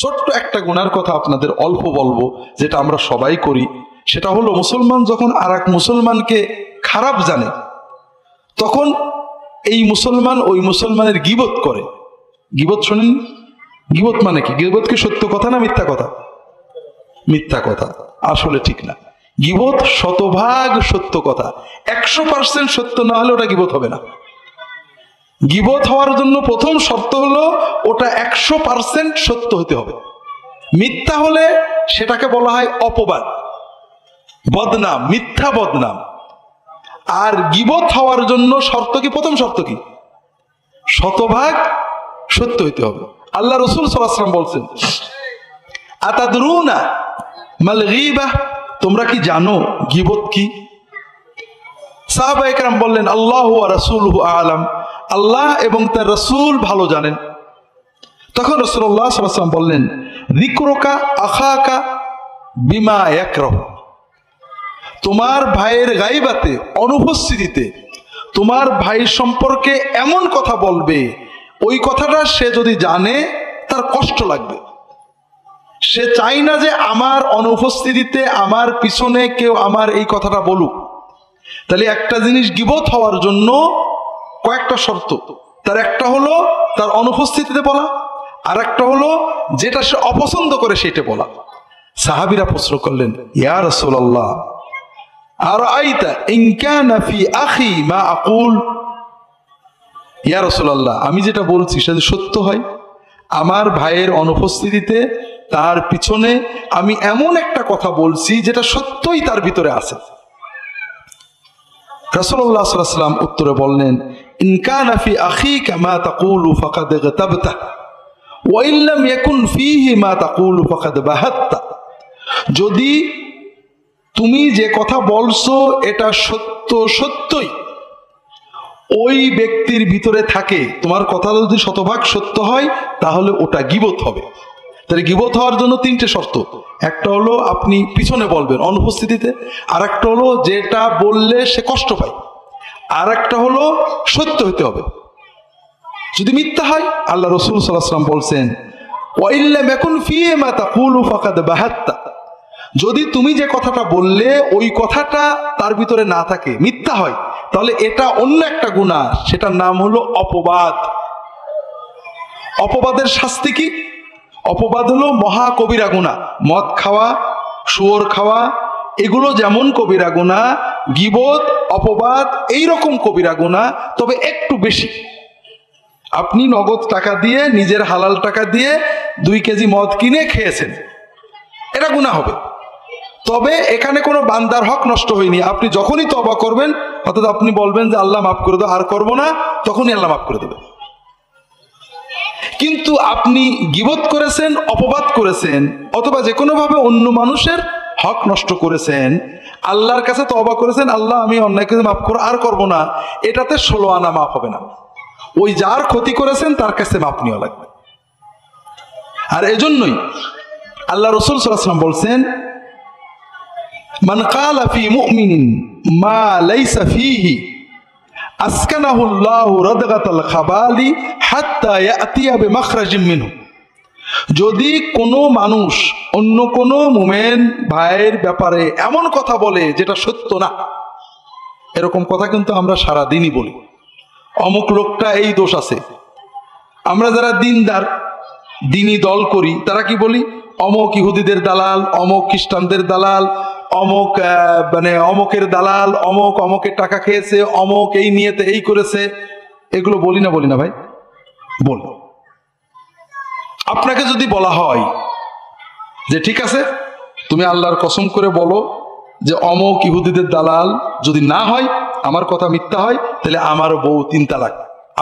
ছোট্ট একটা গুনার কথা আপনাদের অল্প বলবো, যেটা আমরা সবাই করি। সেটা হলো, মুসলমান যখন আর এক মুসলমানকে খারাপ জানে, তখন এই মুসলমান ওই মুসলমানের গীবত করে। গীবত শোনেন? গীবত মানে কি? গীবত কি সত্য কথা না মিথ্যা কথা? মিথ্যা কথা, আসলে ঠিক না। গীবত শতভাগ সত্য কথা, 100% সত্য না হলে ওটা গীবত হবে না। গীবত হওয়ার জন্য প্রথম শর্ত হলো ওটা 100% সত্য হতে হবে। মিথ্যা হলে সেটাকে বলা হয় অপবাদ, বদনাম, মিথ্যা বদনাম। আর গীবত হওয়ার জন্য শর্ত কি? প্রথম শর্ত কি? শতভাগ সত্য হইতে হবে। আল্লাহ রাসূল সাল্লাল্লাহু আলাইহি ওয়াসাল্লাম বলছেন, আতাদরুনা মাল গীবাহ, তোমরা কি জানো গীবত কি? সাহাবায়ে কেরাম বললেন, আল্লাহু ওয়া রাসূলুহু আ'লাম, আল্লাহ এবং তার রাসূল ভালো জানেন। তখন রাসূলুল্লাহ সাল্লাল্লাহু আলাইহি ওয়াসাল্লাম বললেন, যিকরুকা আখাকা বিমা ইয়াকরাহু, তোমার ভাইয়ের গায়বাতে, অনুপস্থিতিতে তোমার ভাই সম্পর্কে এমন কথা বলবে, ওই কথাটা সে যদি জানে তার কষ্ট লাগবে। সে চাই না যে আমার অনুপস্থিতিতে আমার পিছনে কেউ আমার এই কথাটা বলুক। তাহলে একটা জিনিস গীবত হওয়ার জন্য কয়েকটা শর্ত। তার একটা হলো তার অনুপস্থিতিতে বলা, আর একটা হলো যেটা সে অপছন্দ করে সেটা বলা। সাহাবীরা প্রশ্ন করলেন, ইয়া রাসূলুল্লাহ আরাআইতা ইন কানা ফি আখি মা আকুল, ইয়া রাসূলুল্লাহ, আমি যেটা বলছি সেটা সত্য হয়, আমার ভাইয়ের অনুপস্থিতিতে তার পিছনে আমি এমন একটা কথা বলছি যেটা সত্যই তার ভিতরে আছে। রাসূলুল্লাহ সাল্লাল্লাহু আলাইহি ওয়াসাল্লাম উত্তরে বললেন, ইন কানা ফি আখিকা মা তাকুলু ফাকাদ ইগতাবতা ওয়া ইন লাম ইয়াকুন ফীহি মা তাকুলু ফাকাদ বাহাত্তা, যদি তুমি যে কথা বলছো এটা সত্য সত্যই ওই ব্যক্তির ভিতরে থাকে, তোমার কথা যদি শতভাগ সত্য হয় তাহলে ওটা গীবত হবে। তাহলে গীবত হওয়ার জন্য তিনটে শর্ত। একটা হলো আপনি পিছনে বলবেন অনুপস্থিতিতে, আর একটা হলো যেটা বললে সে কষ্ট পায়, আর একটা হলো সত্য হতে হবে। যদি মিথ্যা হয়, আল্লাহ রাসূল সাল্লাল্লাহু আলাইহি ওয়াসাল্লাম বলছেন, ওয়া ইল্লা ইয়াকুন ফীহি মা তাকুলু ফাকাদ বাহাত্তা, যদি তুমি যে কথাটা বললে ওই কথাটা তার ভিতরে না থাকে, মিথ্যা হয়, তাহলে এটা অন্য একটা গুনাহ, সেটার নাম হলো অপবাদ। অপবাদের শাস্তি কি? অপবাদ হলো মহা কবিরা গুনাহ। মদ খাওয়া, শুয়োর খাওয়া, এগুলো যেমন কবিরা গুনাহ, গীবত, অপবাদ এইরকম কবিরা গুনাহ, তবে একটু বেশি। আপনি নগদ টাকা দিয়ে, নিজের হালাল টাকা দিয়ে 2 কেজি মদ কিনে খেয়েছেন, এটা গুনাহ হবে। তবে এখানে কোনো বান্দার হক নষ্ট হয়নি। আপনি যখনই তওবা করবেন, অর্থাৎ আপনি বলবেন যে আল্লাহ মাফ করে দাও, আর করবো না, তখনই আল্লাহ মাফ করে দেবে। কিন্তু আপনি গীবত করেছেন, অপবাদ করেছেন, অথবা যে কোনো ভাবে অন্য মানুষের হক নষ্ট করেছেন, আল্লাহর কাছে তওবা করেছেন, আল্লাহ আমি অন্যায় করে মাফ করো, আর করবো না, এটাতে 16 আনা মাফ হবে না। ওই যার ক্ষতি করেছেন তার কাছে মাফ নেওয়া লাগবে। আর এজন্যই আল্লাহ রাসূল সাল্লাল্লাহু আলাইহি ওয়াসাল্লাম বলছেন, মান ক্বালা ফি মুমিনিন মা লাইসা ফীহি আসকানাহুল্লাহু রাদগাতাল খাবালি হাত্তা ইয়াতিয়া বিমাখরাজিম মিনহু, যদি কোনো মানুষ অন্য কোনো মুমিন ভাইয়ের ব্যাপারে এমন কথা বলে যেটা সত্য না, এরকম কথা কিন্তু আমরা সারা দিনই বলি, অমুক লোকটা এই দোষ আছে। আমরা যারা দিনদার, দিনী দল করি, তারা কি বলি? অমুক ইহুদিদের দালাল, অমুক খ্রিস্টানদের দালাল, অমুক অমুকের দালাল, অমুক অমুকের টাকা খেয়েছে, অমুক এই নিয়েতে এই করেছে। এগুলো বলি না? বলি না ভাই? বলি। আপনাকে যদি বলা হয় যে ঠিক আছে, তুমি আল্লাহর কসম করে বলো যে অমুক ইহুদিদের দালাল যদি না হয়, আমার কথা মিথ্যা হয়, তাহলে আমার বউ 3 তালাক,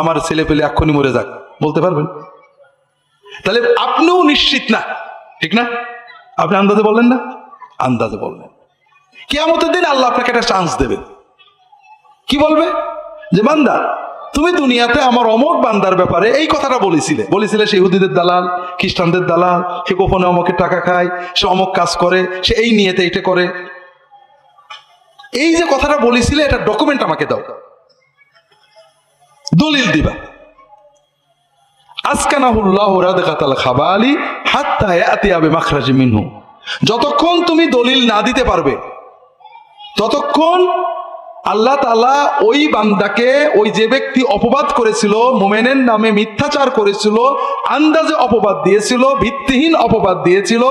আমার ছেলে পেলে এক্ষুনি মরে যাক, বলতে পারবেন? তাহলে আপনিও নিশ্চিত না, ঠিক না? আপনি আন্দাজে বললেন না? আন্দাজে বললেন। কিয়ামতের দিন আল্লাহ আপনাকে একটা চান্স দেবে। কি বলবে? যে বান্দা, তুমি দুনিয়াতে আমার অমুক বান্দার ব্যাপারে এই কথাটা বলেছিলে সে ইহুদিদের দালাল, খ্রিস্টানদের দালাল, সে গোপনে অমুকের টাকা খায়, সে অমুক কাজ করে, সে এই নিয়েতে এটা করে। এই যে কথাটা বলেছিলে, এটা ডকুমেন্ট আমাকে দাও, দলিল দিবা। আসকানাহুল্লাহু রাদগাতাল খাবালি হাত্তা ইয়াতিয়া বিমাখরাজি মিনহু। যতক্ষণ তুমি দলিল না দিতে পারবে ততক্ষণ আল্লাহ তাআলা ওই বান্দাকে, ওই যে ব্যক্তি অপবাদ করেছিল, মুমিনের নামে মিথ্যাচার করেছিল, আন্দাজে অপবাদ দিয়েছিল, ভিত্তিহীন অপবাদ দিয়েছিল,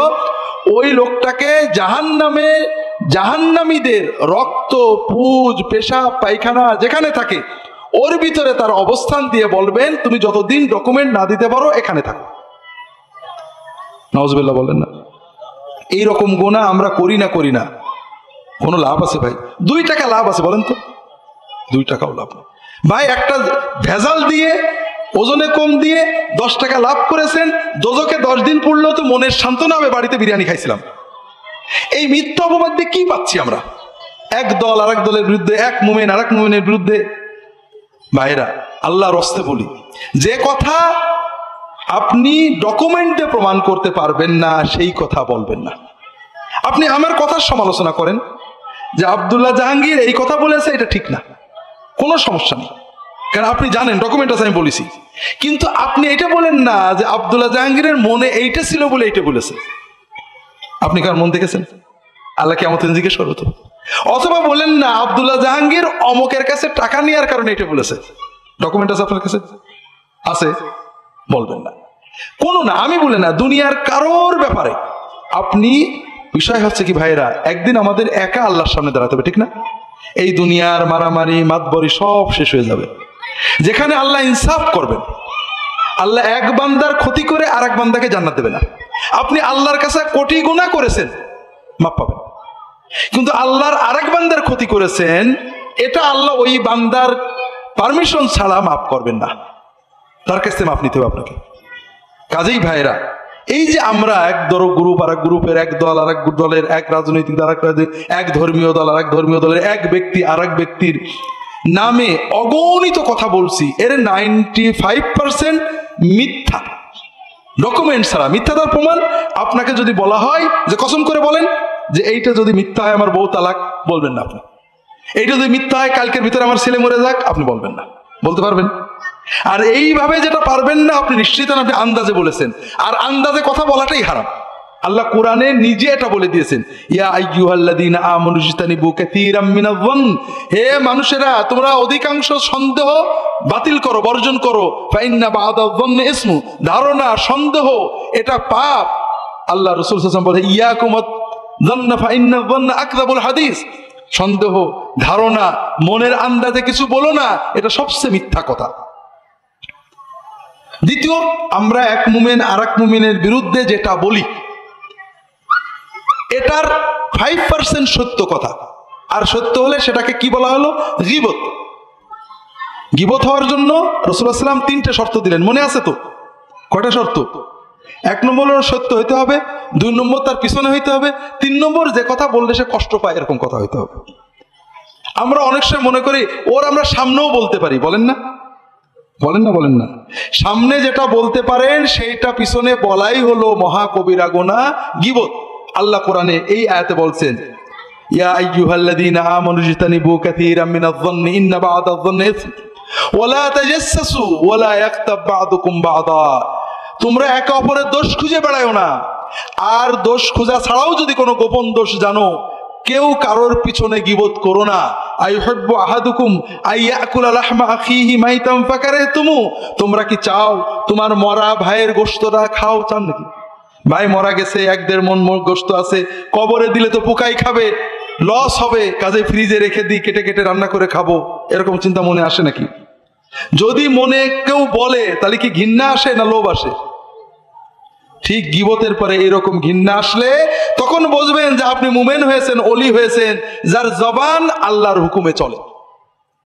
ওই লোকটাকে জাহান্নামে, জাহান্নামীদের রক্ত, পুজ, পেশাব, পায়খানা যেখানে থাকে ওর ভিতরে তার অবস্থান দিয়ে বলবেন, তুমি যতদিন ডকুমেন্ট না দিতে পারো এখানে থাকো। নাউজুবিল্লাহ বলেন না। এইরকম গুনাহ আমরা করি না, কোনো লাভ আছে ভাই? 2 টাকা লাভ আছে বলেন তো? 2 টাকাও লাভ না ভাই। একটা ভেজাল দিয়ে, ওজনে কম দিয়ে 10 টাকা লাভ করেছেন, দোজকে 10 দিন পড়লেও তো মনের সান্ত্বনা হবে, বাড়িতে বিরিয়ানি খাইছিলাম। এই মিথ্যা অপবাদ দিয়ে কি পাচ্ছি আমরা? এক দল আরেক দলের বিরুদ্ধে, এক মুমিন আরেক মুমিনের বিরুদ্ধে। ভাইরা, আল্লাহর রাস্তে বলি, যে কথা আপনি ডকুমেন্টে প্রমাণ করতে পারবেন না সেই কথা বলবেন না। আপনি আমার কথার সমালোচনা করেন যে আব্দুল্লাহ জাহাঙ্গীর এই কথা বলেছে, এটা ঠিক না, কোনো সমস্যা নেই, কারণ আপনি জানেন ডকুমেন্ট আছে আমি বলেছি। কিন্তু আপনি এটা বলেন না যে আব্দুল্লাহ জাহাঙ্গীরের মনে এইটা ছিল বলে এইটা বলেছে। আপনি কার মন দেখেছেন? আল্লাহ কিয়ামত দিন জিজ্ঞেস করবে তো। অথবা বলেন না আব্দুল্লাহ জাহাঙ্গীর অমুকের কাছে টাকা নেওয়ার কারণে এটা বলেছে। ডকুমেন্ট আছে আপনার কাছে? আছে, বলবেন না। কোনো না, আমি বলে না, দুনিয়ার কারোর ব্যাপারে আপনি, বিষয় হচ্ছে কি ভাইরা, একদিন আমাদের একা আল্লাহর সামনে দাঁড়াতে হবে, ঠিক না? এই দুনিয়ার মারামারি মাতবরি সব শেষ হয়ে যাবে, যেখানে আল্লাহ ইনসাফ করবেন। আল্লাহ এক বান্দার ক্ষতি করে আর এক বান্দাকে জান্নাত দেবে না। আপনি আল্লাহর কাছে কোটি গুনাহ করেছেন, মাপ পাবেন, কিন্তু আল্লাহর আরেক বান্দার ক্ষতি করেছেন, এটা আল্লাহ ওই বান্দার পারমিশন ছাড়া মাফ করবেন না, তার কাছ থেকে মাপ নিতে হবে আপনাকে। কাজেই ভাইরা, এই যে আমরা এক গ্রুপ আর এক গ্রুপের, এক দল আর এক দলের, এক রাজনৈতিক দল আর এক ধর্মীয় দল আর এক ধর্মীয় দলের, এক ব্যক্তি আর এক ব্যক্তির নামে অগণিত কথা বলছি, এর 95% মিথ্যা, ডকুমেন্ট ছাড়া, মিথ্যাটার প্রমাণ। আপনাকে যদি বলা হয় যে কসম করে বলেন যে এইটা যদি মিথ্যা হয় আমার বউ তালাক, বলবেন না আপনি। এইটা যদি মিথ্যা হয় কালকের ভিতরে আমার ছেলে মরে যাক, আপনি বলবেন না। বলতে পারবেন? আর এইভাবে যেটা পারবেন না, আপনি নিশ্চিত আপনি আন্দাজে বলেছেন, আর আন্দাজে কথা বলাটাই হারাম। আল্লাহ কোরআনে নিজে এটা বলে দিয়েছেন, ইয়া আইয়ুহাল্লাযীনা আমানু ইজতানিবু কাসীরাম মিনায-যন্ন, হে মানুষেরা তোমরা অধিকাংশ সন্দেহ বাতিল করো, বর্জন করো। ফাইন্না বা'দায-যন্নি ইসমু, ধারণা, সন্দেহ এটা পাপ। আল্লাহ রাসূল সাল্লাল্লাহু আলাইহি ওয়াসাল্লাম বলে ইয়াকুমুয-যন্না ফাইন্নায-যন্না আকযাবুল হাদিস, সন্দেহ, ধারণা, মনের আন্দাজে কিছু বলো না, এটা সবচেয়ে মিথ্যা কথা। দ্বিতীয়, আমরা এক মুমিন আর এক মুমিনের বিরুদ্ধে যেটা বলি এটার 5% সত্য কথা, আর সত্য হলে সেটাকে কি বলা হলো? গীবত। গীবত হওয়ার জন্য রাসূলুল্লাহ সাল্লাল্লাহু আলাইহি ওয়াসাল্লাম 3টে শর্ত দিলেন, মনে আছে তো? কয়টা শর্ত? 1 নম্বর সত্য হইতে হবে, 2 নম্বর তার পিছনে হইতে হবে, 3 নম্বর যে কথা বললে সে কষ্ট পায় এরকম কথা হইতে হবে। আমরা অনেক সময় মনে করি ওর আমরা সামনেও বলতে পারি, বলেন না? বলেন না? বলেন না? সামনে যেটা বলতে পারেন সেইটা পিছনে বলাই হলো মহা কবিরা গুনাহ, গীবত। আল্লাহ কোরআনে এই আয়াতে বলছেন, ইয়া আইয়ুহাল্লাযীনা আমানু ইজতানিবু কাসীরাম মিনায-যন্নি ইন্না বা'দায-যন্নি ইসম ওয়া লা তাজাসসু ওয়া লা ইয়াগতাব বা'দুকুম বা'দা। তোমরা একে অপরের দোষ খুঁজে বেড়ায়ো না, আর দোষ খোঁজা ছাড়াও যদি কোনো গোপন দোষ জানো, কেউ কারোর পিছনে গীবত করো না। আইয়ুহিব্বু আহাদুকুম আইয়াকুলা লাহমা আখিহি মাইতাম ফাকারিহতুমু, তোমরা কি চাও তোমার মরা ভাইয়ের গোশতটা খাও? চান নাকি? ভাই মারা গেছে, 1-1.5 মণ গোশত আছে, কবরে দিলে তো পোকাই খাবে, লস হবে, কাজে ফ্রিজে রেখে দিই, কেটে কেটে রান্না করে খাবো, এরকম চিন্তা মনে আসে নাকি? যদি মনে কেউ বলে তাহলে কি ঘৃণা আসে না লোভ আসে? ঠিক গীবতের পরে এরকম ঘৃণা আসলে তখন বুঝবেন যে আপনি মুমিন হয়েছেন, ওলি হয়েছেন, যার জবান আল্লাহর হুকুমে চলে।